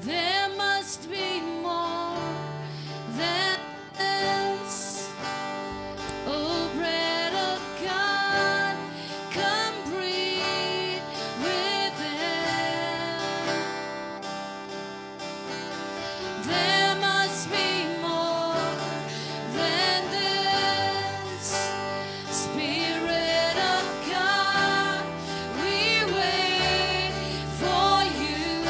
There must be more than this. Oh, bread of God, come breathe within. There must be more than this. Spirit of God, we wait for you.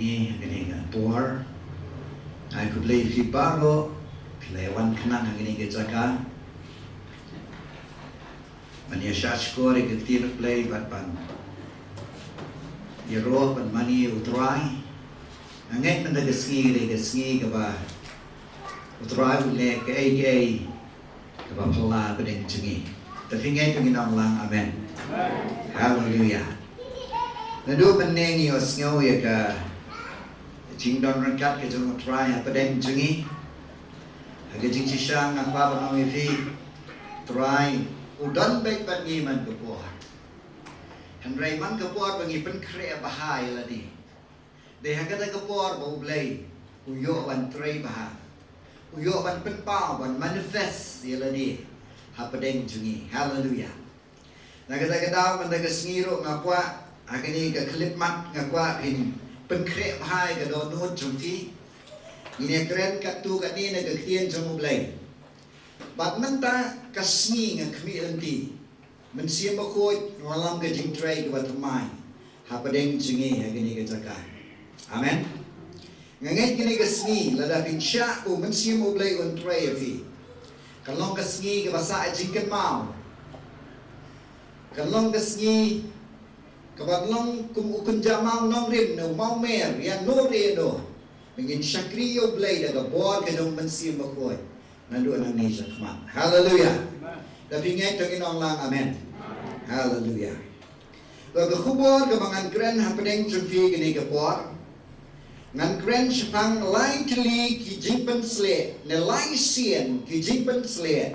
ini tuar. Aku beli Kiba ro, kelewan kenang ini ke jaga. Mani syashkor ketir play batpan. Yero pan mani utrai. Anget menda keski ke ba. Utrai ule ke ai ke ba pala bedeng jengi. Tapi ngai penginang lang amen. Hallelujah. Nadu peneng yo sngo ya ka jing don rangkat ke jong try apa deng jengi. Aga jing sisang apa banong ifi try udan baik bangi man kepuar. Henry man kepuar bangi pen kre bahai ladi. Deh kata kepuar bau blai uyo ban try bahai. Uyo ban pen pau ban manifest ya ladi. Apa deng jengi. Hallelujah. Nagada man daga sniro ngakwa agani ka klip mat ngakwa in penkrek bahai ka do no jumfi ini keren ka tu ka ni naga kien jom blai bat menta ka sni ngakmi anti men siam ba khoi walam ka jing trai ka batmai ha padeng jingi agani ka jaka amen ngangai kini ka sni lada bin sha u men siam blai on trai afi kalong ka sni ka basa jingkan mau kalong ka sni Kabat long kum ukun jamau nong rim no mau mer ya no re no mengin syakriyo blay daga bor ka dong mensim bakoy nandu nang ni sakma hallelujah tapi ngai tong inong lang amen hallelujah lo ka khubor ka mangan kren happening trumfi gini ka bor ngan kren shpang lai tli ki jimpen sle ne lai sien ki jimpen sle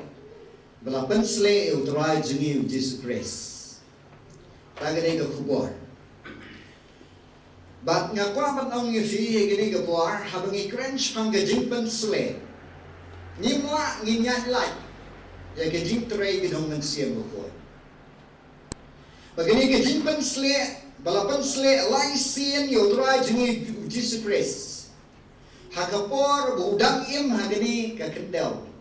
bela pen sle u try jini Jesus Christ Tagaday ka kubor. Bat nga kwa man ang ifi gini ka buar habang i-crench pang gajimpan sule. Ngimwa nginyat like. Ya gajim tray gidong ng siya bukoy. Bagani gajimpan sule, balapan sule, alay siyan yo try jini Jesus Christ. Hakapor budang im hagani kakendaw.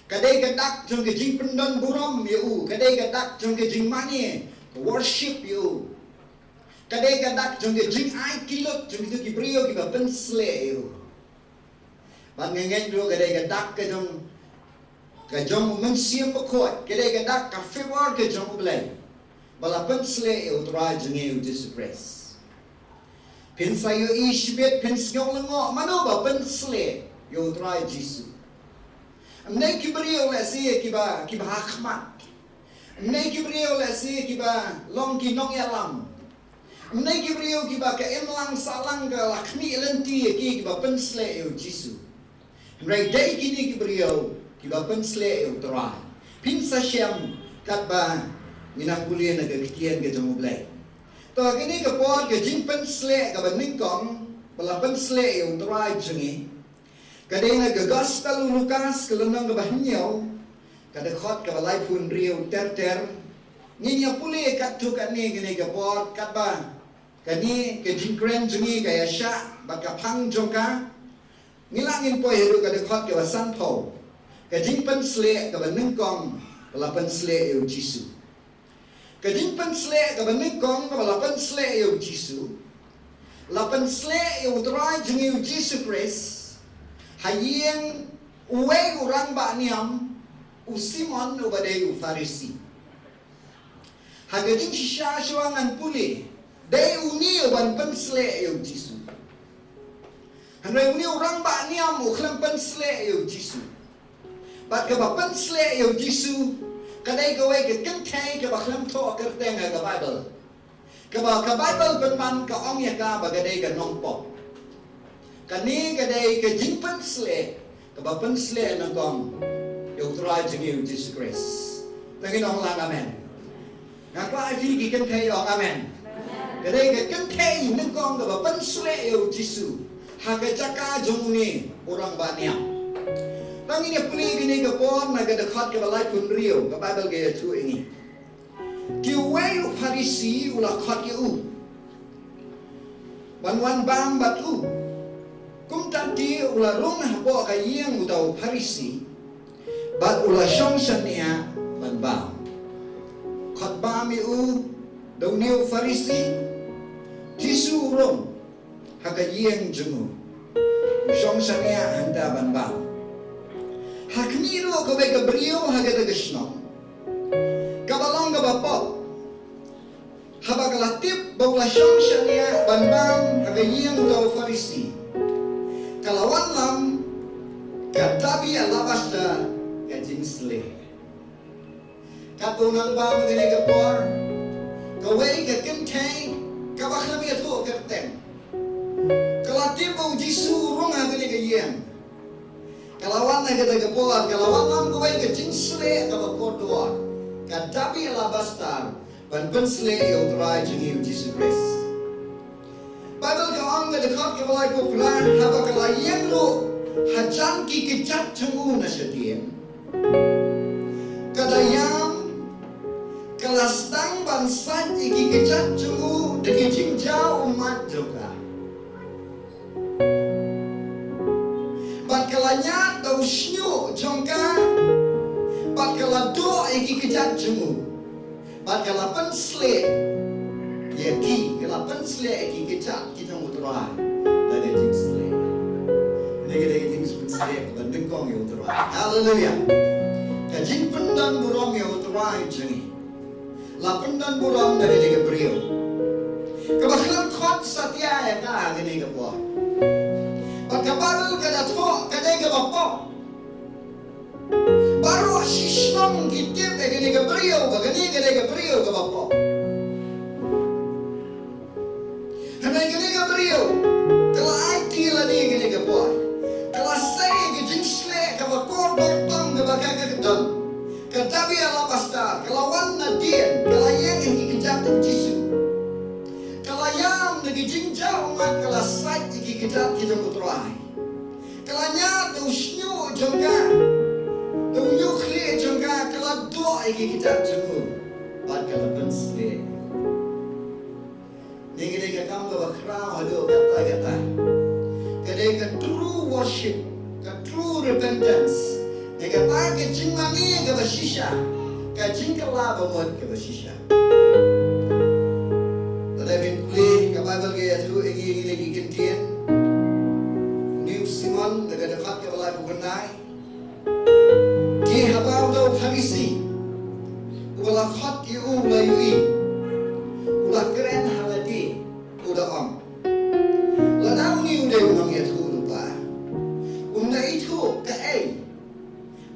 Kadai kadak jong ke jing pendon buram you, kadai kadak jong ke jing mani worship you. Kadai kadak jong ke jing ai kilot jong itu kibrio kiba pensle you. Ban ngengen do kadai kadak ke jong mensiam bakot, kadai kadak ka favor ke jong blai. Bala pensle you try jong you Jesus Christ. Pensayo ishbet pensnyong lengo mano ba pensle you try Jesus. Amnai kibrio la si kiba hakmat. Amnai kibrio la si kiba long ki nong yalam. Amnai kibrio kiba ka emlang salang ka lakmi lenti ki kiba pensle yo Jisu. Amnai dai kini kibrio kiba pensle yo tra. Pinsa syam kat ba minang kuliah na kekitian ke jong blai. To kini ka por ke jing pensle ka ba ningkong bala pensle yo tra jengi. Kadang ke gospel Lukas kelenong ke bahnyaw kada khot ke balai pun riu ter ni nya pule kat tu kat ni gini ke por kat ba kani ke jingkren jengi ke yasha baka phang jongka ngilangin poi heru kada khot ke wasan pho ke jingpen sle ke banengkong balapan sle yo Jisu ke jingpen sle ke banengkong ke balapan sle yo Jisu lapan sle yo trai jengi yo Jesus Christ hayeng uwe urang ba niam usimon ubadai u Farisi hagading shisha shuangan puli dai uni uban pensle yo Jisu hanai uni urang ba niam ukhlam pensle yo Jisu bat ka ba pensle yo Jisu kadai gawe ke kyntait ka ba khlam tho kerteng ka Bible ka Bible penman ka ong ya ka bagadai ka nongpo kani kadai ke jingpan sle kabapan sle na kong yung try jengi Jesus Christ lagi nong lang amen ngakwa afi ki kyntait ong amen kadai ke kyntait nang kong kabapan sle yung Jisu hagajaka jonguni orang banyak tangi ni puli gini ke pon nagadakhat ke balai pun rio ka Bible ke tu ini kiwei u Farisi ula khat ke u banwan bam bat u kum tanti ula rong habo kayeng utau Farisi bat ula shongshania ban ba khat ba mi u dong niu Farisi Jisu rong hagayeng jemu. Shong shania handa banba. Hakmiro kawai kabrio hagadagashno. Kabalong kabapop. Habagalatip bawla shong shania banbang hagayeng daw farisi. Kalawan lam katabi alabasta kajinsle. Katunang ba magani kapor. Kawai kyntait kabaklami ato kerteng. Kalatip U Jisu rong hagani kayeng. Kalawan na kita kapor, kalawan lam kawai kajinsle kabakodoa. Katabi alabasta banbensle yotrai jengi U Jisu Christ. Bible ka ang dekat ke balai popular habakalayeng lo hajan ki kecap cengu na sedien. Kadayam kelastang bangsa iki kecap cengu deki jingjau umat juga. Bakalanya tau shuh jongka bakalado iki kecap cengu. Bakalapan sle yaki kalapan sle iki kecap kita mutera dari jingsle. Nege jings sle banding kong mutera. Hallelujah. Kajing pendan burong yang uturai jengi. Lapan dan burong dari dia beriau. Kebakalan kot satya ya kah gini kebuah. Pagkabaral kadato kadai kebapok. Baru sisnong kitip ya gini keberiau. Kagani kadai keberiau kebapok. Hanai gini keberiau. Kalau IT lagi gini kebuah. Kalau saya kejing sle kebakor dortong kebakar kedam. Katabi ala pasta, kelawan nadien, kelayang yang dikejar U Jisu. Kelayang lagi jingjau mat kelasai iki kejar kita mutrai. Kelanya tu shuh jengka, tu nyukli jengka kelado iki kejar jemu. Bad kelapan sle. Negi kamu kebakrau hado kata. Kadai ke true worship, ke true repentance. Jika tak kecing mami ke bersisha, kecing kelah berbuat ke bersisha. Tetapi boleh ke Bible ke Yesus ini lagi kentian. New Simon dekat ke balai bukanai. Ki habau tau farisi. Ulah khot yu ulah yui. Ulah keren haladi udah om. Lanau ni udah unang Yesus lupa. Unda itu ke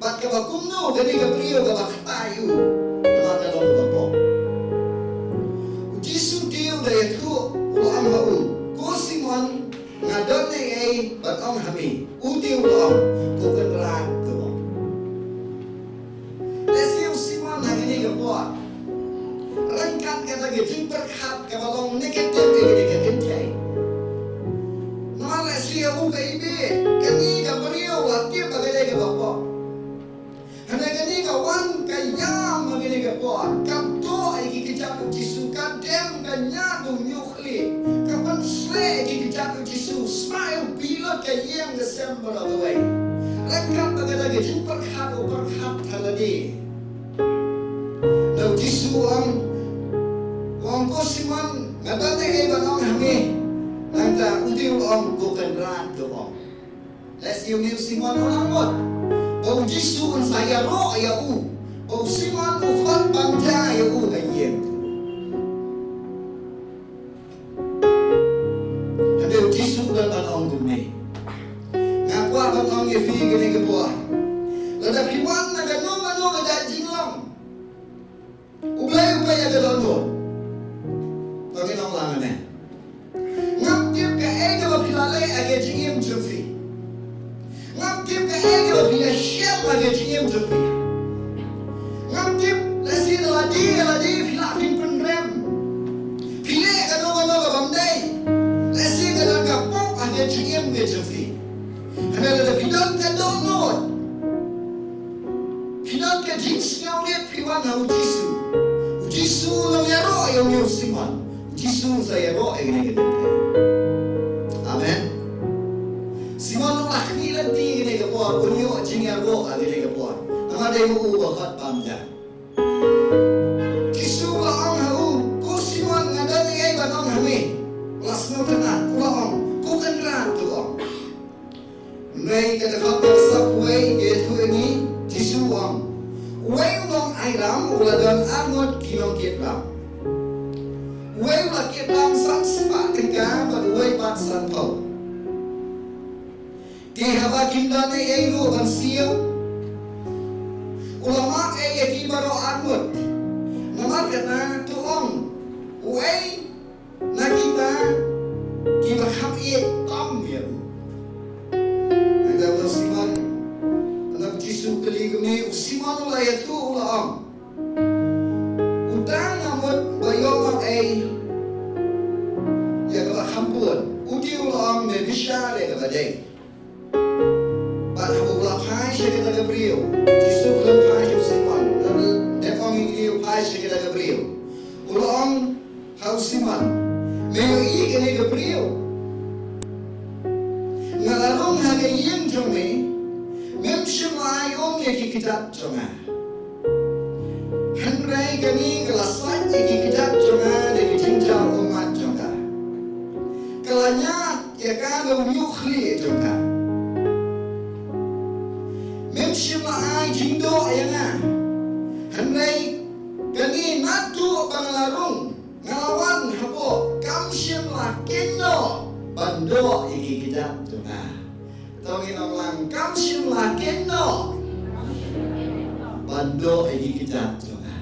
Bat kabakumno gani kabriyo kabaktayu teman dalam bapo. U Jisu dio daya tu ulam hau. Ko Simon ngadon ay bat ang hami. Uti ulam ko kenran ko. Lesio Simon nagini kapo. Rangkat kata gejing perkat kabalong negatif gini kyntait. Nama lesio u kaibe kani kabriyo watip bagay kabapo. Hanagani kawan kayam magini kapuan kapto iki kecap U Jisu kadem kanya tu nyukli kapan sle iki kecap U Jisu smile pilot kayang Desember away lengkap bagada gejin perkhat haladi U Jisu ang ko Simon ngadane banong hami nangta uti ang bukan rat ko let's you new Simon olamot U Jisu saya roh ya U Simon ukhat bangja ya U ayem. Ada U Jisu dan banong gumne. Ngaku banong iaphi gini kebuah. Lada piwan na gano kada jinglong. Ublay ya galono. Panginoong langan eh. Ngaptip ka ega mapilale age jingim jumfi. Ngaptip ka ega mapilale siap age jingim jumfi. Ngaptip lasi ladi filapin penrem. Pile gano ka bamday. Lasi gano ka pop age jingim jumfi. Ada pidon ka donot. Pidon ka jings ngawit piwan na U Jisu. U Jisu lang yaro yung Simon. Jisu saya roh ini kita. Amen. Simon lah kilan ti ini keluar, unyo jingar roh ini keluar. Nama dia mu bakat pamja. Jisu lah ang hau, ko Simon ngadan ni ay banong hami. Kelas no tenan, ulang, ko Ray kata kau subway itu ini Jisu ang. Way long ai ram uladon angot kinong kit ram. Way ulah kit ram san spa tingka but way pat san pau. Kihaba kindan ay lu ban siam. Ulama ay Kiba ro angot. Namat kata tuong. Way na kita Kiba Kham Ieit tam ya. Ada Simon anak Jisu keligumi Simon ulayat tu ulam. Utang namut bayong ay ya kala hampun. Uti ulam me bisha le kala day. Pat habu ulam hai siya kita Gabriel. Jisu ulam hai siya Simon. Depong ini hai siya kita Gabriel. Ulam hau Simon. Mayo i kini Gabriel. Ngalarong hagayin jome, mem shumai om yaki kitat jonga. Handrai kami kelasat yaki kitat jonga dari tinggal umat jonga. Kalanya yaka menyukli jonga. Mem shumai jindo ayana. Handrai kami natu pangalarong ngalawan habo kam shumla kendo. Bando iki kita tunga. Tawin ang lang kam simla kendo. Bando iki kita tunga.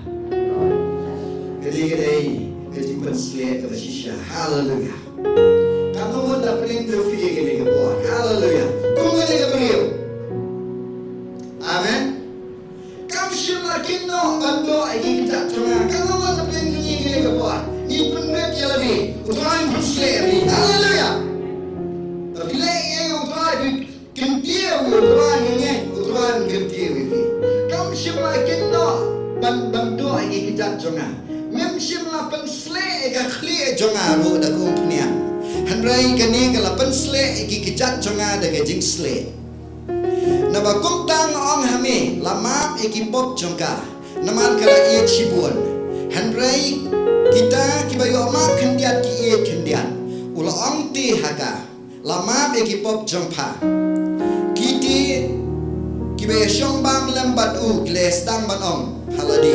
Gede-gede kejimpan sele kata shisha. Hallelujah. Kamu mo dapat trophy gede gede. Hallelujah. Kung gede Gabriel. Amen. Kam simla kendo bando iki kita tunga. Kamu mo dapat gede gede. Ni penrep ya lebih. Uturan bersele. Hallelujah. Uturan kentiu ini. Kamu simla kendo bando ini kita jonga. Mem simla pensle ega kli jonga ro da kumpnia. Handrai kani kala pensle iki kita jonga da gejing sle. Naba kumtang ong hame lama iki pop jonga. Naman kala Ieit sibun. Handrai kita kibayo ma kendiat ki Ieit kendiat. Ula ong ti haga. Lama iki pop jongpa. Kiti kibe syong bang lembat u gles dang banong haladi.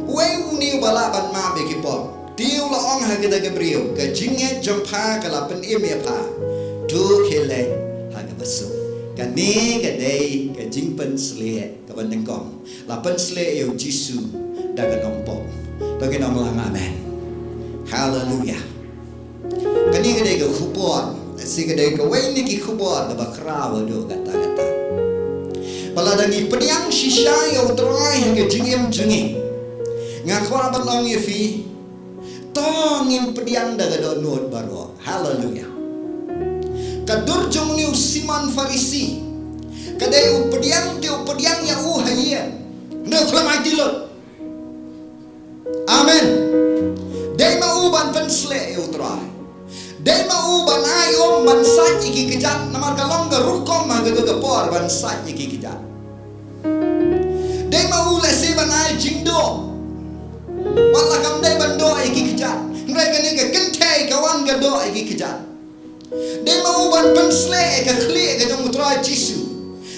Wei uni bala ban ma be kipop. Tiu la ong ha kita Gabriel ke jinget jongpa kala pen imya pa. Tu hele ha ke besu. Kani ke dei ke jingpen sle ke ban dengkong. La pen sle U Jisu da ke nompok. Bagi nom lang amen. Hallelujah. Kani ke dei ke khupor. Sikadai kawai ni ki khubor da bakrawa do kata-kata. Paladangi pediang shisha yo trai hanga jingim jungi. Ngakwa balong iaphi. Tongin pediang da gado nod baro. Hallelujah. Kadur jong ni Simon Farisi. Kadai pediang tiu pediang ya hayen. Nda klamai dilot. Amen. Dai ma uban pensle yo trai. Dai mau banai om bansat iki kejat namar kalong garukom ma gaga por bansat iki kejat. Dai mau lesi banai jingdo. Wala kam dai bando iki kejat. Ngai gani ga kyntait kawan gado iki kejat. Dai mau ban pensle ka khli ga jong utrai Jisu.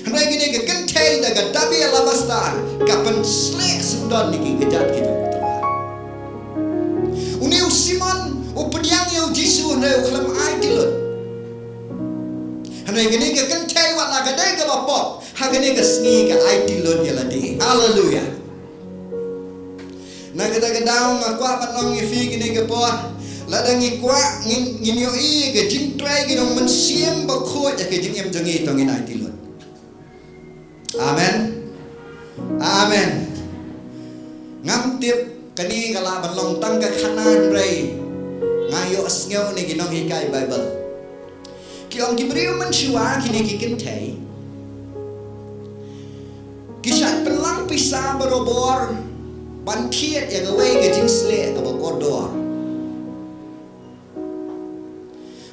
Ngai gani ga kyntait ga dabi alabastar ka pensle sundon iki kejat kita. Uni Simon upediang U Jisu na uklam ai tilot. Hanai gani ka kyntait wat la ga dai ga bapop. Ha gani ga sngi ka ai tilot ya ladi. Hallelujah. Na kita gedau ngakwa panong iaphi gini ke por. Lada ngikwa nginyo i ke jingtrai ginong mensiem bakho ja ke jingem jongi tongin ai tilot. Amen. Amen. Ngam tip kani kala banlong tang ka khanan rei. Ngayo asngeu ni ginong hikai Bible. Ki ong Gabriel mensyua kini ki kyntait. Kisah pelang pisah berobor ban thiet ya gawai ke jing sle ka bakodor.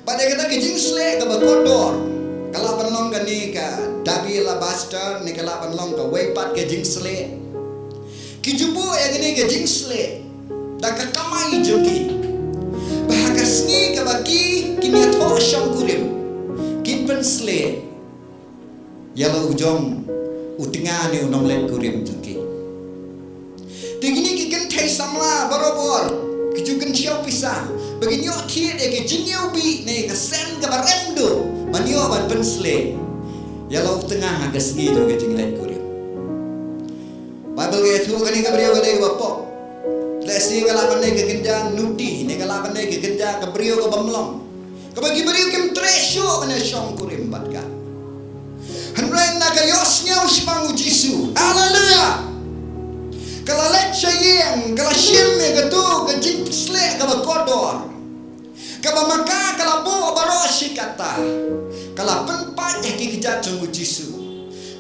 Pada kata ke jing sle ka bakodor. Kala banlong gani ka dabi alabaster ni kala banlong ka wepat ke jing sle. Ki jubu ya gani ke jing sle. Da ka kamai jogi. Bahaka sngi ka baki kinya tho syong kurim. Kimpen sle Yalah ujung utengah ni unong let kurim jengki. Tingini kikan thai samla barobor. Kijukan siap pisah. Bagi nyok tiet ke jinyau bi ne ka sen ka barendo. Manyo ban pensle. Yalah utengah ka sengi tu ke jeng let kurim. Bible ke tu kan ka brio ka dei bapo. Lesi kalaban ke genjang nuti ne kalaban ke genjang ke brio ke bamlong. Kabagi brio kem tresyo mana syong kurim batka. Hanren na kayos nyau sipang U Jisu. Haleluya. Kalau let sayang, kalau syemme ke tu ke jing slek ke bakodor. Kalau maka kalau bo barosi kata. Kalau penpat ki kejat U Jisu.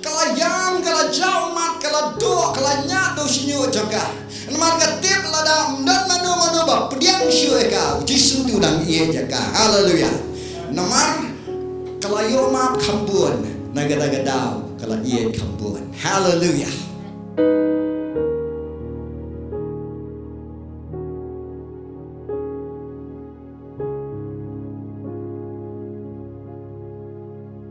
Kalau yang kalau jauh mat kalau do kalau nyado sinyo jaga. Namar katip lada dan mano ba pediang shuh ka U Jisu tu dang Ieit jaga. Haleluya. Namar kalau yo map khambun nagada-gadau kalau Ieit khambun. Haleluya.